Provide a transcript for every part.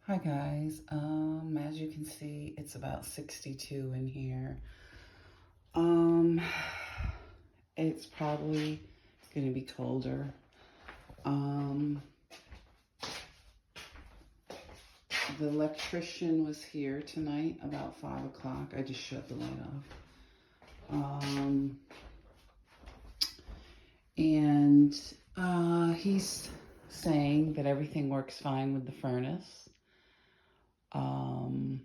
Hi guys, as you can see, it's about 62 in here. Um, it's probably going to be colder. Um, the electrician was here tonight about 5 o'clock. I just shut the light off. And he's saying that everything works fine with the furnace. Um,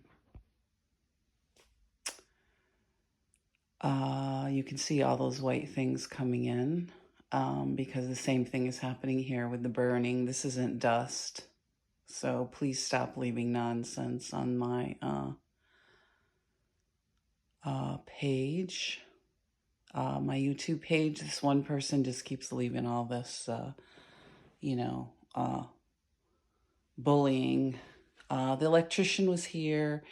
you can see all those white things coming in because the same thing is happening here with the burning. This isn't dust. So please stop leaving nonsense on my page, my YouTube page. This one person just keeps leaving all this, bullying. The electrician was here.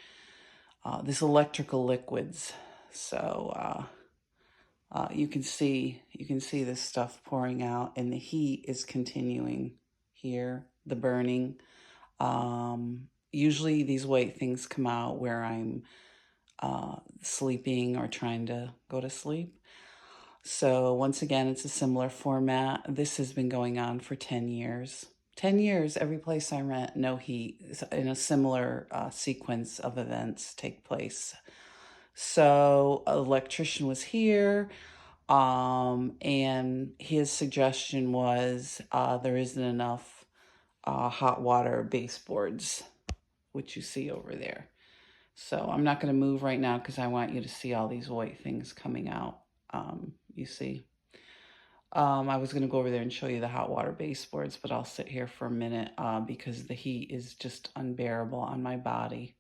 This electrical liquids. So you can see this stuff pouring out, and the heat is continuing here. The burning. Usually these white things come out where I'm sleeping or trying to go to sleep. So once again, it's a similar format. This has been going on for 10 years. 10 years, every place I rent, no heat, in a similar sequence of events take place. So an electrician was here, and his suggestion was there isn't enough hot water baseboards, which you see over there. So I'm not going to move right now because I want you to see all these white things coming out. You see. I was going to go over there and show you the hot water baseboards, but I'll sit here for a minute because the heat is just unbearable on my body.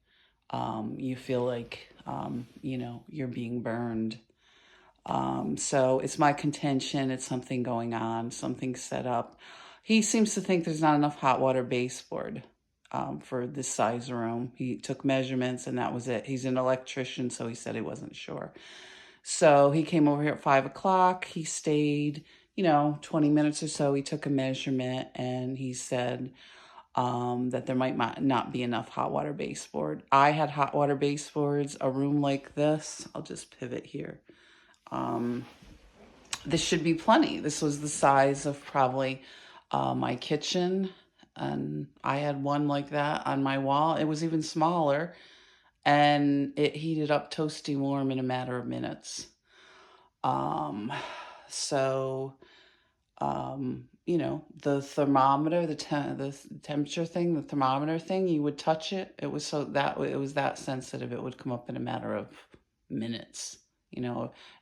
You feel like, you're being burned. So it's my contention. It's something going on, something set up. He seems to think there's not enough hot water baseboard for this size room. He took measurements and that was it. He's an electrician, so he said he wasn't sure. So he came over here at 5 o'clock. He stayed, 20 minutes or so. He took a measurement and he said that there might not be enough hot water baseboard. I had hot water baseboards, a room like this. I'll just pivot here. This should be plenty. This was the size of probably my kitchen. And I had one like that on my wall. It was even smaller. And it heated up toasty warm in a matter of minutes. Um, so, the thermometer, the temperature thing, the thermometer thing, you would touch it. It was it was that sensitive. It would come up in a matter of minutes.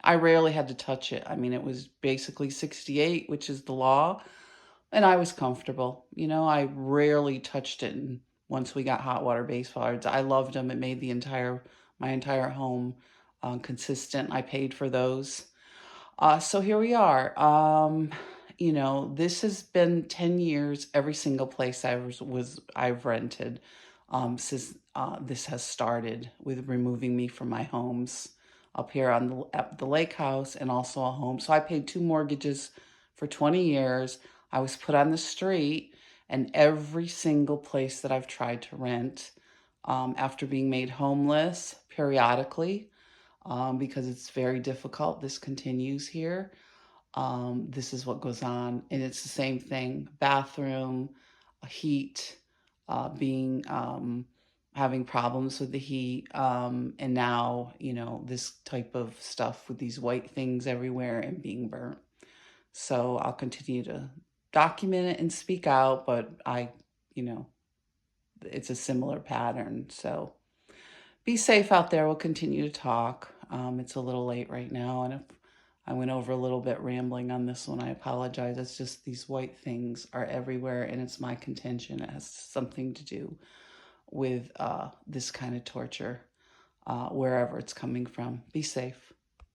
I rarely had to touch it. I mean, it was basically 68, which is the law, and I was comfortable. I rarely touched it. And once we got hot water baseboards, I loved them. It made my entire home consistent. I paid for those. So here we are. This has been 10 years, every single place I've rented, since this has started with removing me from my homes up here at the lake house and also a home. So I paid 2 mortgages for 20 years. I was put on the street, and every single place that I've tried to rent, after being made homeless periodically, because it's very difficult. This continues here. This is what goes on. And it's the same thing. Bathroom, heat, being having problems with the heat. And now, this type of stuff with these white things everywhere and being burnt. So I'll continue to document it and speak out, but it's a similar pattern. So be safe out there. We'll continue to talk. It's a little late right now, and if I went over a little bit rambling on this one, I apologize. It's just these white things are everywhere, and it's my contention. It has something to do with this kind of torture, wherever it's coming from. Be safe.